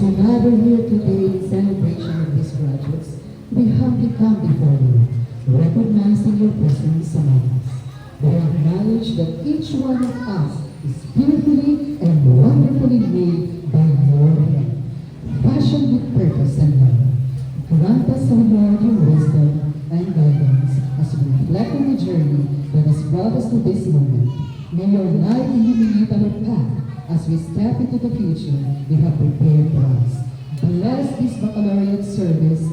we gather here today in celebration of these graduates, we humbly come before you, recognizing your presence among us. We acknowledge that each one of us is beautifully and wonderfully made by your hand, fashioned with purpose and love. Grant us, O Lord, your wisdom and guidance as we reflect on the journey that has brought us to this moment. May your light illuminate our path as we step into the future you have prepared for us. Bless this baccalaureate service,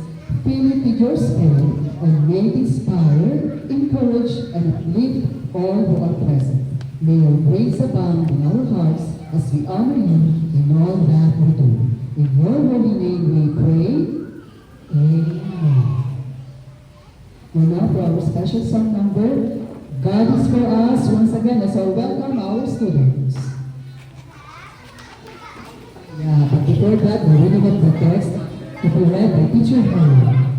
fill it with your spirit, and may it inspire, encourage, and uplift all who are present. May your grace abound in our hearts as we honor you in all that we do. In your holy name we pray. Amen. And now for our special song number, God is for us. Once again, let's all welcome our students. Yeah, but before that, the reading of the text to be read by Teacher Harry.